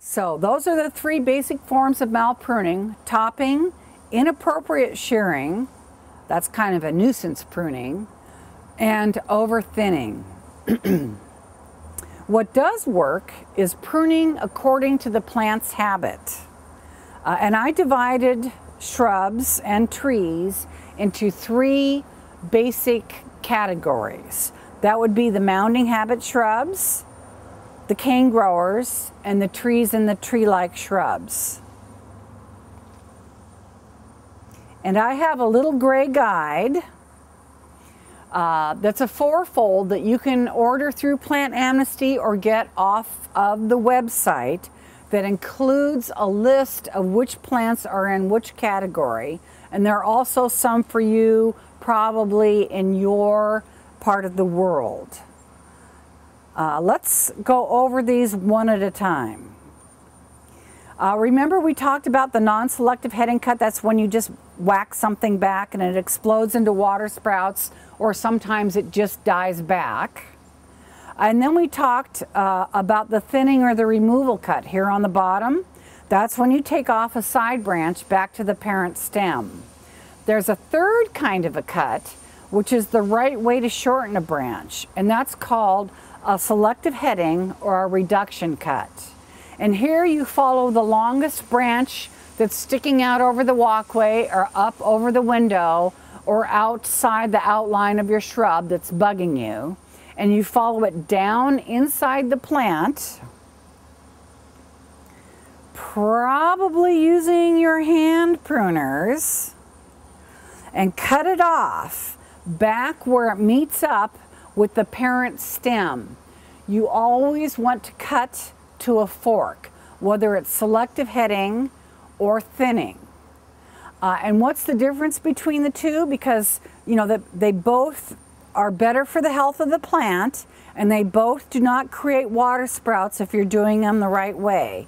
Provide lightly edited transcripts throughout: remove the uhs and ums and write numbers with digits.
So those are the three basic forms of malpruning: topping, inappropriate shearing, that's kind of a nuisance pruning, and over-thinning. What does work is pruning according to the plant's habit. And I divided shrubs and trees into three basic categories. That would be the mounding habit shrubs, the cane growers, and the trees and the tree-like shrubs. And I have a little gray guide that's a fourfold that you can order through Plant Amnesty or get off of the website, that includes a list of which plants are in which category. And there are also some for you probably in your part of the world. Let's go over these one at a time. Remember we talked about the non-selective heading cut. That's when you just whack something back and it explodes into water sprouts, or sometimes it just dies back. And then we talked about the thinning or the removal cut here on the bottom. That's when you take off a side branch back to the parent stem. There's a third kind of a cut, which is the right way to shorten a branch, and that's called a selective heading or a reduction cut. And here you follow the longest branch that's sticking out over the walkway or up over the window or outside the outline of your shrub that's bugging you, and you follow it down inside the plant, probably using your hand pruners, and cut it off back where it meets up with the parent stem. You always want to cut to a fork, whether it's selective heading or thinning. And what's the difference between the two? Because you know that they both are better for the health of the plant, and they both do not create water sprouts if you're doing them the right way.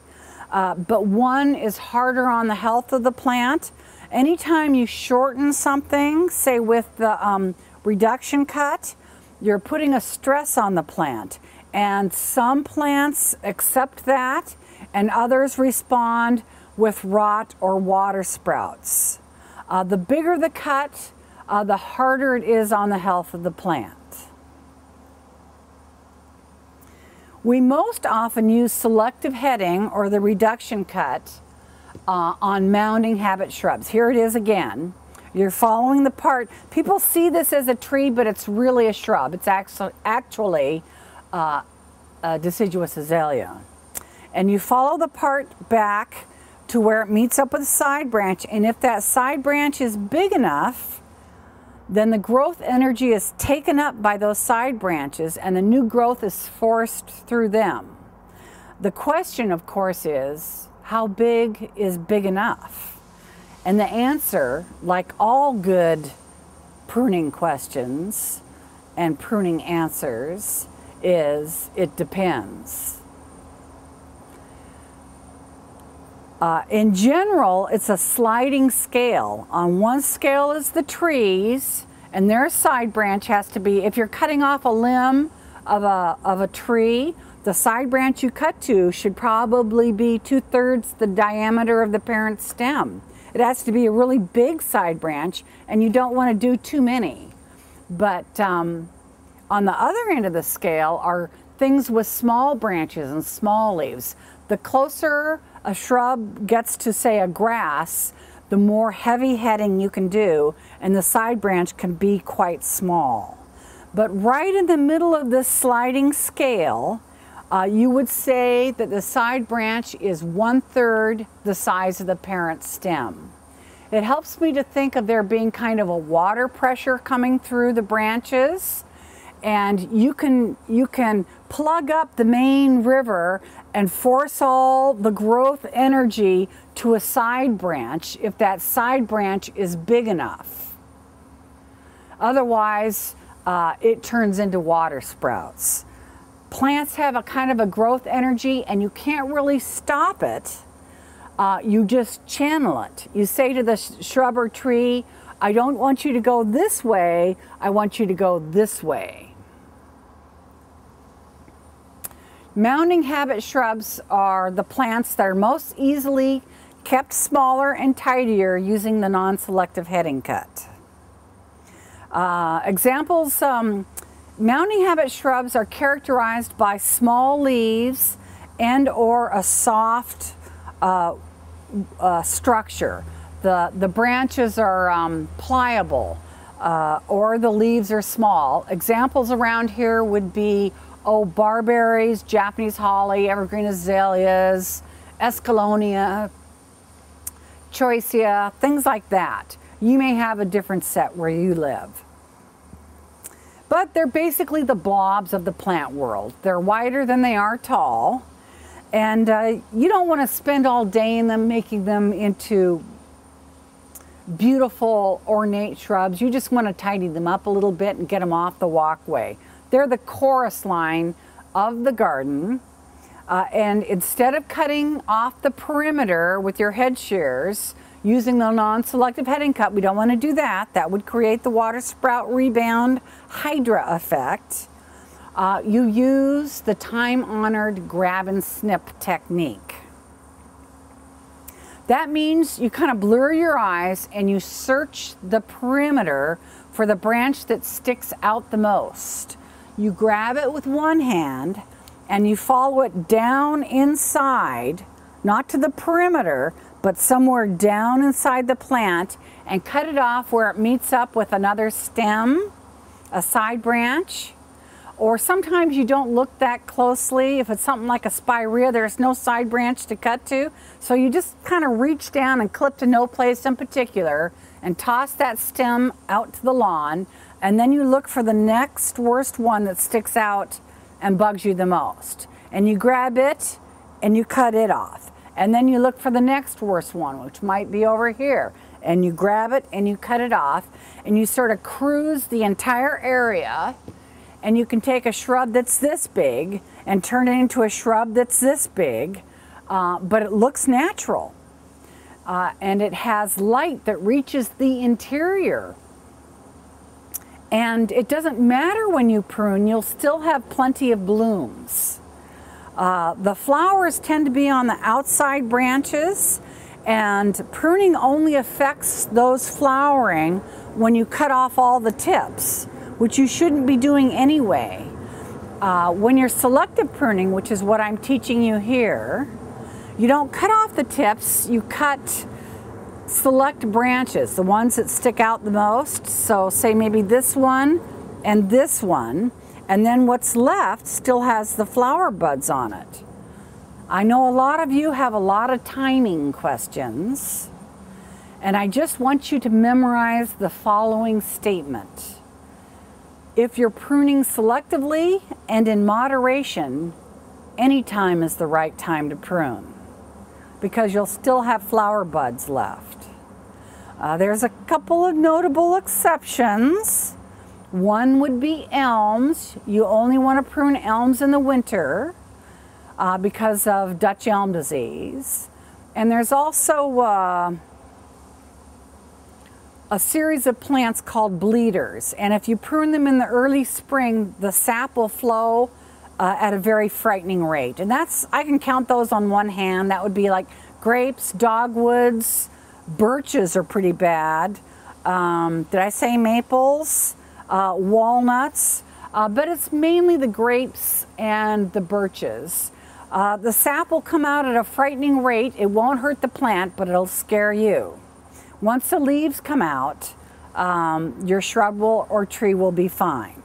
But one is harder on the health of the plant. Anytime you shorten something, say with the reduction cut, you're putting a stress on the plant. And some plants accept that, and others respond with rot or water sprouts. The bigger the cut, the harder it is on the health of the plant. We most often use selective heading or the reduction cut on mounding habit shrubs. Here it is again. You're following the part. People see this as a tree, but it's really a shrub. It's actually a deciduous azalea. And you follow the part back to where it meets up with a side branch, and if that side branch is big enough, then the growth energy is taken up by those side branches and the new growth is forced through them. The question, of course, is how big is big enough? And the answer, like all good pruning questions and pruning answers, is it depends. In general, it's a sliding scale. On one scale is the trees, and their side branch has to be, if you're cutting off a limb of a tree, the side branch you cut to should probably be 2/3 the diameter of the parent stem. It has to be a really big side branch, and you don't want to do too many. But on the other end of the scale are things with small branches and small leaves. The closer a shrub gets to, say, a grass, the more heavy heading you can do, and the side branch can be quite small. But right in the middle of this sliding scale, you would say that the side branch is 1/3 the size of the parent stem. It helps me to think of there being kind of a water pressure coming through the branches, and you can plug up the main river and force all the growth energy to a side branch if that side branch is big enough. Otherwise, it turns into water sprouts. Plants have a kind of a growth energy, and you can't really stop it. You just channel it. You say to the shrub or tree, I don't want you to go this way, I want you to go this way. Mounding habit shrubs are the plants that are most easily kept smaller and tidier using the non-selective heading cut. Examples, mounding habit shrubs are characterized by small leaves and or a soft structure. The branches are pliable or the leaves are small. Examples around here would be barberries, Japanese holly, evergreen azaleas, escallonia, choicea, things like that. You may have a different set where you live. But they're basically the blobs of the plant world. They're wider than they are tall, and you don't want to spend all day in them making them into beautiful ornate shrubs. You just want to tidy them up a little bit and get them off the walkway. They're the chorus line of the garden, and instead of cutting off the perimeter with your head shears using the non-selective heading cut, we don't want to do that. That would create the water sprout rebound hydra effect. You use the time-honored grab and snip technique. That means you kind of blur your eyes and you search the perimeter for the branch that sticks out the most. You grab it with one hand and you follow it down inside, not to the perimeter, but somewhere down inside the plant, and cut it off where it meets up with another stem, a side branch. Or sometimes you don't look that closely. If it's something like a spirea, there's no side branch to cut to. So you just kind of reach down and clip to no place in particular and toss that stem out to the lawn. And then you look for the next worst one that sticks out and bugs you the most. And you grab it and you cut it off. And then you look for the next worst one, which might be over here. And you grab it and you cut it off. And you sort of cruise the entire area. And you can take a shrub that's this big and turn it into a shrub that's this big, but it looks natural. And it has light that reaches the interior. And it doesn't matter when you prune, you'll still have plenty of blooms. The flowers tend to be on the outside branches, and pruning only affects those flowering when you cut off all the tips, which you shouldn't be doing anyway. When you're selective pruning, which is what I'm teaching you here, you don't cut off the tips, you cut select branches, the ones that stick out the most. So say maybe this one, and then what's left still has the flower buds on it. I know a lot of you have a lot of timing questions, and I just want you to memorize the following statement. If you're pruning selectively and in moderation, any time is the right time to prune, because you'll still have flower buds left. There's a couple of notable exceptions. One would be elms. You only want to prune elms in the winter because of Dutch elm disease. And there's also a series of plants called bleeders. And if you prune them in the early spring, the sap will flow at a very frightening rate. And I can count those on one hand. That would be like grapes, dogwoods, birches are pretty bad. Did I say maples? Walnuts, but it's mainly the grapes and the birches. The sap will come out at a frightening rate. It won't hurt the plant, but it'll scare you. Once the leaves come out, your shrub or tree will be fine.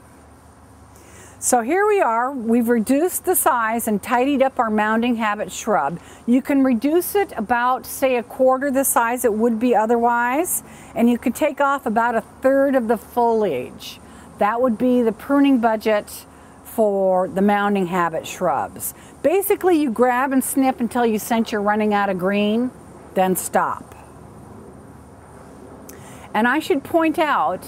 So here we are. We've reduced the size and tidied up our mounding habit shrub. You can reduce it about, say, a quarter the size it would be otherwise, and you can take off about a third of the foliage. That would be the pruning budget for the mounding habit shrubs. Basically, you grab and snip until you sense you're running out of green, then stop. And I should point out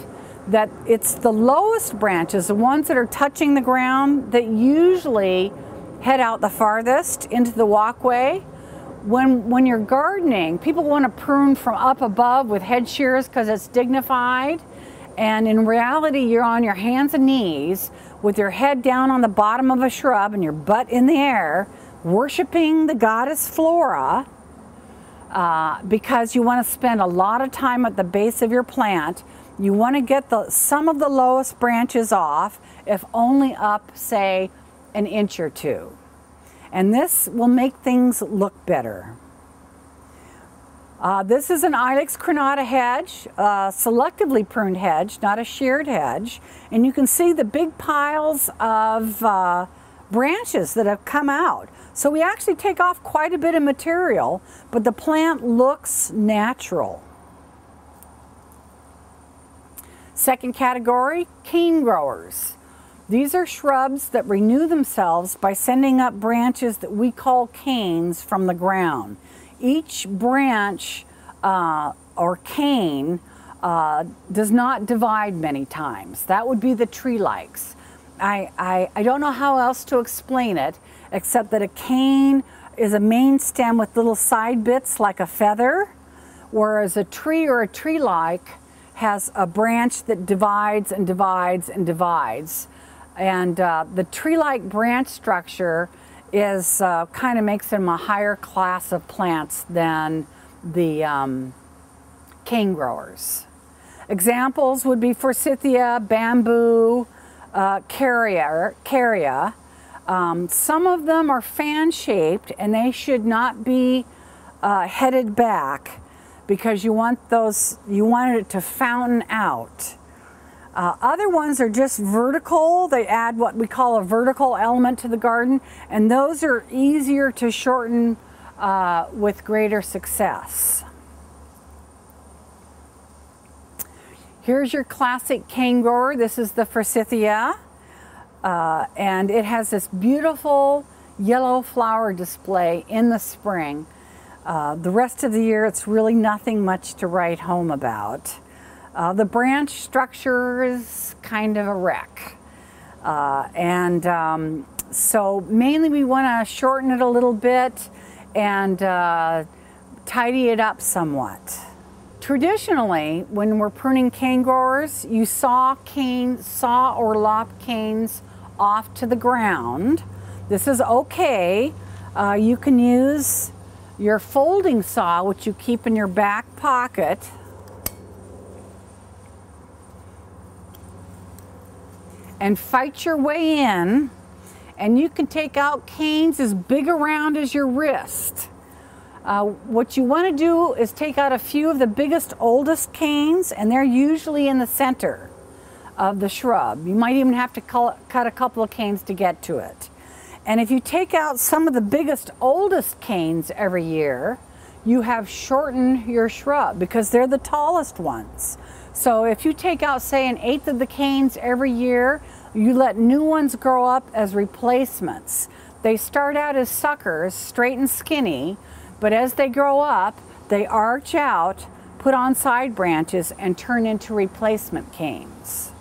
that it's the lowest branches, the ones that are touching the ground, that usually head out the farthest into the walkway. When you're gardening, people want to prune from up above with head shears because it's dignified, And in reality, you're on your hands and knees with your head down on the bottom of a shrub and your butt in the air, worshiping the goddess Flora, because you want to spend a lot of time at the base of your plant. You want to get some of the lowest branches off, if only up, say, an inch or two. And this will make things look better. This is an Ilex crenata hedge, selectively pruned hedge, not a sheared hedge. And you can see the big piles of branches that have come out. So we actually take off quite a bit of material, but the plant looks natural. Second category, cane growers. These are shrubs that renew themselves by sending up branches that we call canes from the ground. Each branch or cane does not divide many times. That would be the tree-likes. I don't know how else to explain it, except that a cane is a main stem with little side bits like a feather, whereas a tree or a tree-like has a branch that divides and divides and divides. And the tree-like branch structure is kind of makes them a higher class of plants than the cane growers. Examples would be forsythia, bamboo, carya. Some of them are fan-shaped, and they should not be headed back because you want it to fountain out. Other ones are just vertical. They add what we call a vertical element to the garden, and those are easier to shorten with greater success. Here's your classic cane grower. This is the forsythia, and it has this beautiful yellow flower display in the spring. The rest of the year, it's really nothing much to write home about. The branch structure is kind of a wreck. So mainly we want to shorten it a little bit and tidy it up somewhat. Traditionally, when we're pruning cane growers, you saw or lop canes off to the ground. This is okay. You can use your folding saw, which you keep in your back pocket, and fight your way in, and you can take out canes as big around as your wrist. What you want to do is take out a few of the biggest, oldest canes, and they're usually in the center of the shrub. You might even have to cut a couple of canes to get to it. And if you take out some of the biggest, oldest canes every year, you have shortened your shrub because they're the tallest ones. So if you take out, say, 1/8 of the canes every year, you let new ones grow up as replacements. They start out as suckers, straight and skinny, but as they grow up, they arch out, put on side branches, and turn into replacement canes.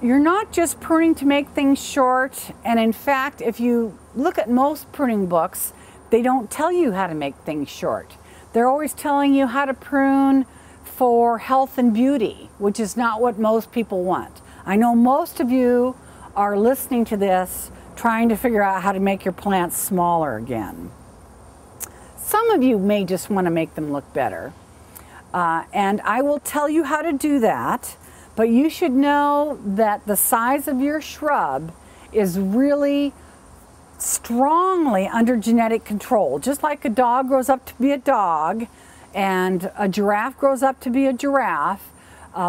You're not just pruning to make things short, and in fact, if you look at most pruning books, they don't tell you how to make things short. They're always telling you how to prune for health and beauty, which is not what most people want. I know most of you are listening to this trying to figure out how to make your plants smaller again. Some of you may just want to make them look better. And I will tell you how to do that, but you should know that the size of your shrub is really strongly under genetic control. Just like a dog grows up to be a dog and a giraffe grows up to be a giraffe,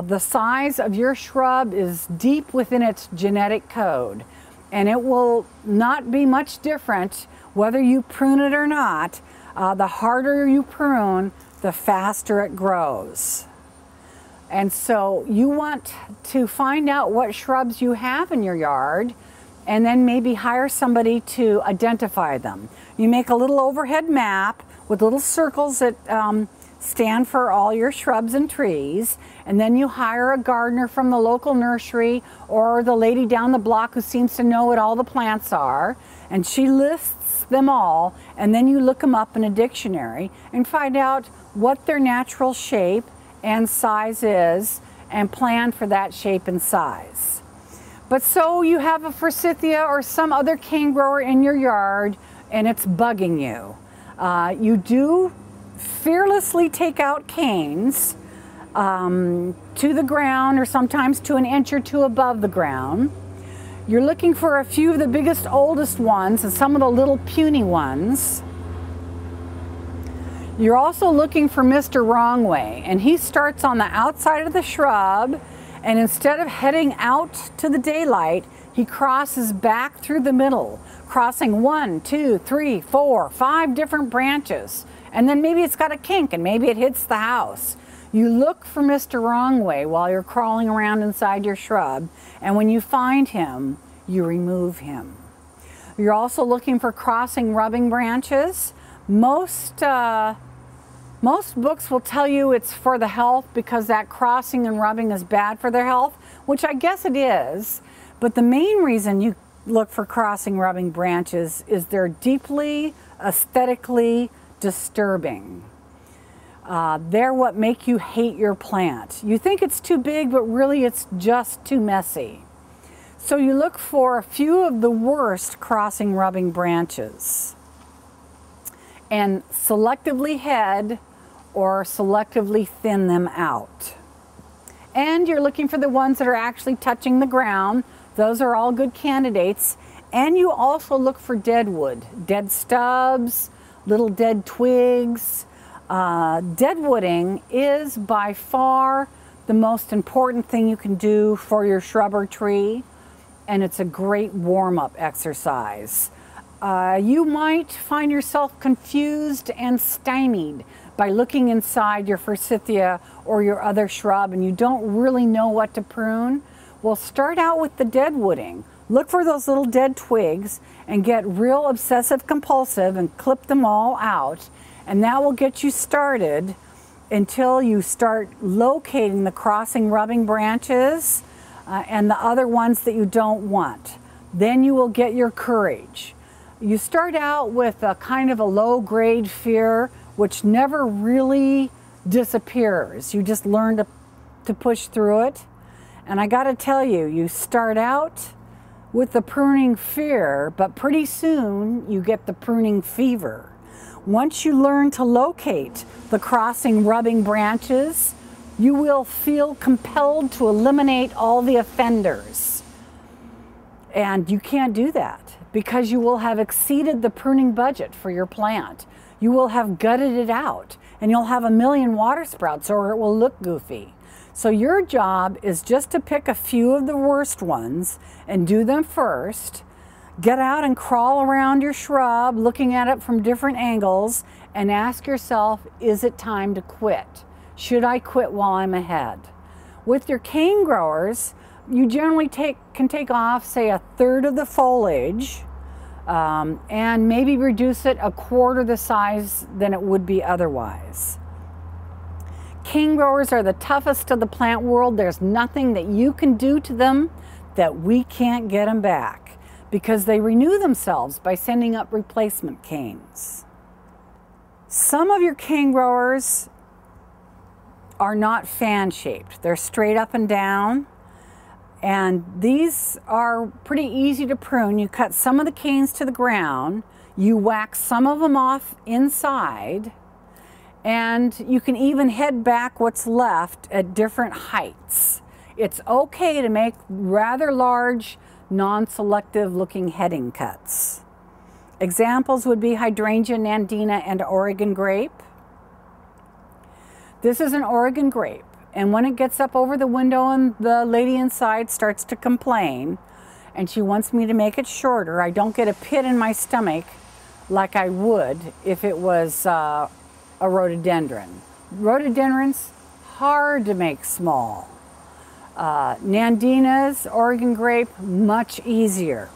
the size of your shrub is deep within its genetic code, and it will not be much different whether you prune it or not. The harder you prune, the faster it grows. And so you want to find out what shrubs you have in your yard and then maybe hire somebody to identify them. You make a little overhead map with little circles that stand for all your shrubs and trees, and then you hire a gardener from the local nursery or the lady down the block who seems to know what all the plants are, and she lists them all, and then you look them up in a dictionary and find out what their natural shape and size is, and plan for that shape and size. But so you have a forsythia or some other cane grower in your yard and it's bugging you. You do fearlessly take out canes to the ground, or sometimes to an inch or two above the ground. You're looking for a few of the biggest, oldest ones and some of the little puny ones. You're also looking for Mr. Wrong Way, and he starts on the outside of the shrub, and instead of heading out to the daylight, he crosses back through the middle, crossing 1, 2, 3, 4, 5 different branches. And then maybe it's got a kink and maybe it hits the house. You look for Mr. Wrong Way while you're crawling around inside your shrub, and when you find him, you remove him. You're also looking for crossing rubbing branches. Most books will tell you it's for the health because that crossing and rubbing is bad for their health, which I guess it is. But the main reason you look for crossing rubbing branches is they're deeply aesthetically disturbing. They're what make you hate your plant. You think it's too big, but really it's just too messy. So you look for a few of the worst crossing rubbing branches and selectively head or selectively thin them out. And you're looking for the ones that are actually touching the ground. Those are all good candidates. And you also look for dead wood, dead stubs, little dead twigs. Deadwooding is by far the most important thing you can do for your shrub or tree, and it's a great warm-up exercise. You might find yourself confused and stymied by looking inside your forsythia or your other shrub and you don't really know what to prune. Well, start out with the deadwooding. Look for those little dead twigs and get real obsessive compulsive and clip them all out, and that will get you started until you start locating the crossing rubbing branches and the other ones that you don't want. Then you will get your courage. You start out with a kind of a low-grade fear which never really disappears. You just learn to push through it. And I gotta tell you, you start out with the pruning fear, but pretty soon you get the pruning fever. Once you learn to locate the crossing rubbing branches, you will feel compelled to eliminate all the offenders. And you can't do that because you will have exceeded the pruning budget for your plant. You will have gutted it out and you'll have a million water sprouts or it will look goofy. So your job is just to pick a few of the worst ones and do them first. Get out and crawl around your shrub, looking at it from different angles, and ask yourself, is it time to quit? Should I quit while I'm ahead? With your cane growers, you generally can take off, say, 1/3 of the foliage and maybe reduce it 1/4 the size than it would be otherwise. Cane growers are the toughest of the plant world. There's nothing that you can do to them that we can't get them back because they renew themselves by sending up replacement canes. Some of your cane growers are not fan-shaped. They're straight up and down. And these are pretty easy to prune. You cut some of the canes to the ground, you whack some of them off inside, and you can even head back what's left at different heights. It's okay to make rather large, non-selective looking heading cuts. Examples would be hydrangea, Nandina, and Oregon grape. This is an Oregon grape. And when it gets up over the window and the lady inside starts to complain and she wants me to make it shorter, I don't get a pit in my stomach like I would if it was a rhododendron. Rhododendrons, hard to make small. Nandina's, Oregon grape, much easier.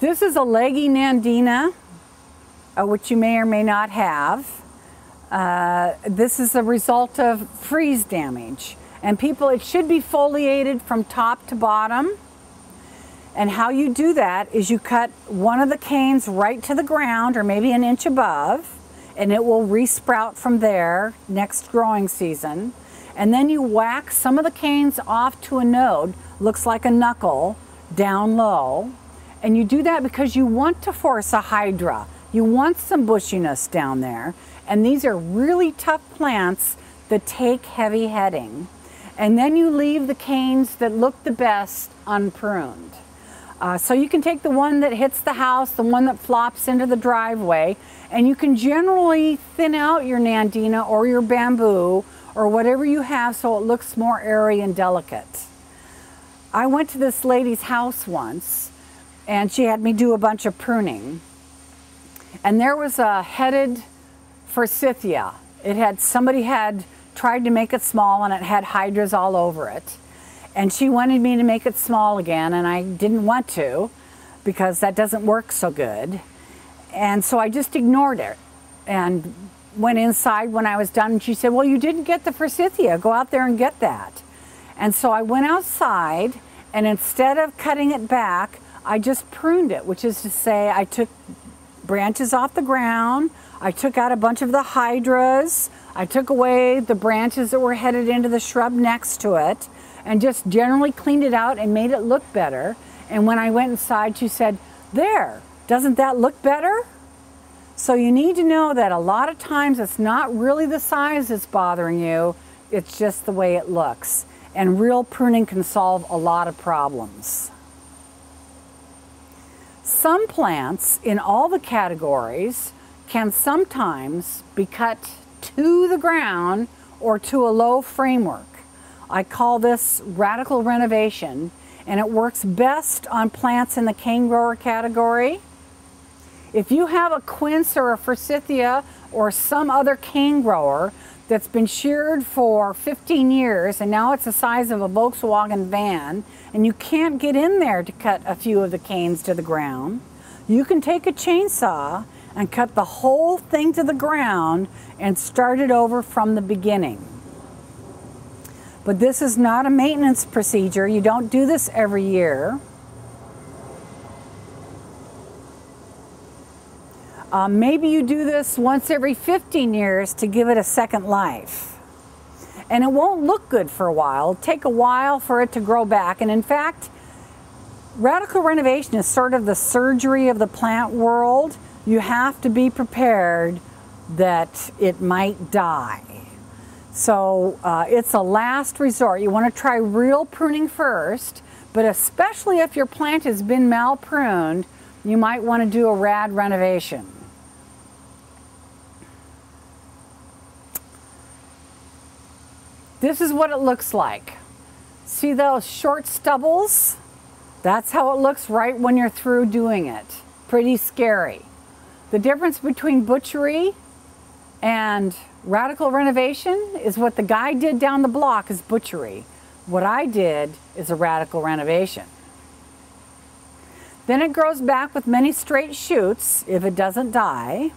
This is a leggy Nandina, which you may or may not have. This is a result of freeze damage. And people, it should be foliated from top to bottom. And how you do that is you cut one of the canes right to the ground or maybe an inch above. and it will resprout from there next growing season. And then you whack some of the canes off to a node, looks like a knuckle, down low. And you do that because you want to force a hydra. You want some bushiness down there. And these are really tough plants that take heavy heading. And then you leave the canes that look the best unpruned. So you can take the one that hits the house, the one that flops into the driveway, and you can generally thin out your Nandina or your bamboo or whatever you have so it looks more airy and delicate. I went to this lady's house once, and she had me do a bunch of pruning. And there was a headed forsythia. Somebody had tried to make it small, and it had hydras all over it. And she wanted me to make it small again, and I didn't want to because that doesn't work so good. And so I just ignored it and went inside when I was done, and she said, well, you didn't get the forsythia. Go out there and get that. And so I went outside, and instead of cutting it back, I just pruned it, which is to say I took branches off the ground, I took out a bunch of the hydras, I took away the branches that were headed into the shrub next to it, and just generally cleaned it out and made it look better. And when I went inside, she said, there, doesn't that look better? So you need to know that a lot of times it's not really the size that's bothering you, it's just the way it looks. And real pruning can solve a lot of problems. Some plants in all the categories can sometimes be cut to the ground or to a low framework. I call this radical renovation, and it works best on plants in the cane grower category. If you have a quince or a forsythia or some other cane grower that's been sheared for 15 years and now it's the size of a Volkswagen van and you can't get in there to cut a few of the canes to the ground, you can take a chainsaw and cut the whole thing to the ground and start it over from the beginning. But this is not a maintenance procedure. You don't do this every year. Maybe you do this once every 15 years to give it a second life. And it won't look good for a while. It'll take a while for it to grow back. And in fact, radical renovation is sort of the surgery of the plant world. You have to be prepared that it might die. So it's a last resort. You want to try real pruning first, but especially if your plant has been mal-pruned, you might want to do a rad renovation. This is what it looks like. See those short stubbles? That's how it looks right when you're through doing it. Pretty scary. The difference between butchery and radical renovation is what the guy did down the block is butchery. What I did is a radical renovation. Then it grows back with many straight shoots if it doesn't die.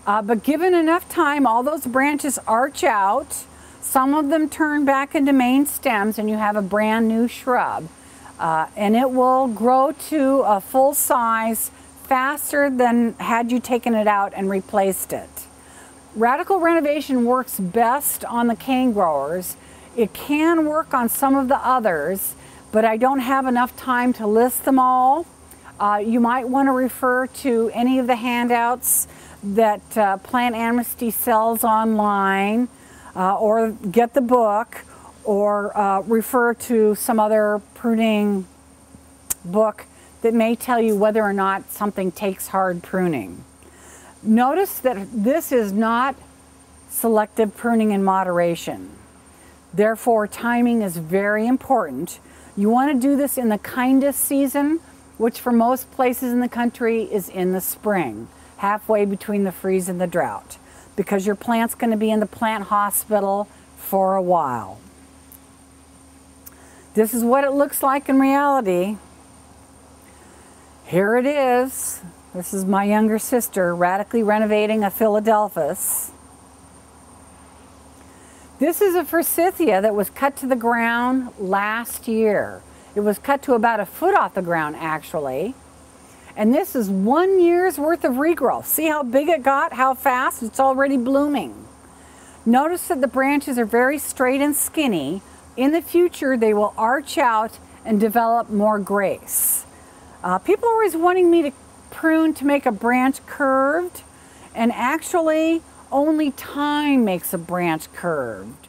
But given enough time, all those branches arch out. Some of them turn back into main stems and you have a brand new shrub. And it will grow to a full size faster than had you taken it out and replaced it. Radical renovation works best on the cane growers. It can work on some of the others, but I don't have enough time to list them all. You might want to refer to any of the handouts that Plant Amnesty sells online, or get the book, or refer to some other pruning book that may tell you whether or not something takes hard pruning. Notice that this is not selective pruning in moderation. Therefore, timing is very important. You want to do this in the kindest season, which for most places in the country is in the spring, halfway between the freeze and the drought, because your plant's going to be in the plant hospital for a while. This is what it looks like in reality. Here it is. This is my younger sister radically renovating a Philadelphus. This is a forsythia that was cut to the ground last year. It was cut to about a foot off the ground, actually. And this is 1 year's worth of regrowth. See how big it got, how fast? It's already blooming. Notice that the branches are very straight and skinny. In the future, they will arch out and develop more grace. People are always wanting me to prune to make a branch curved, and actually only time makes a branch curved.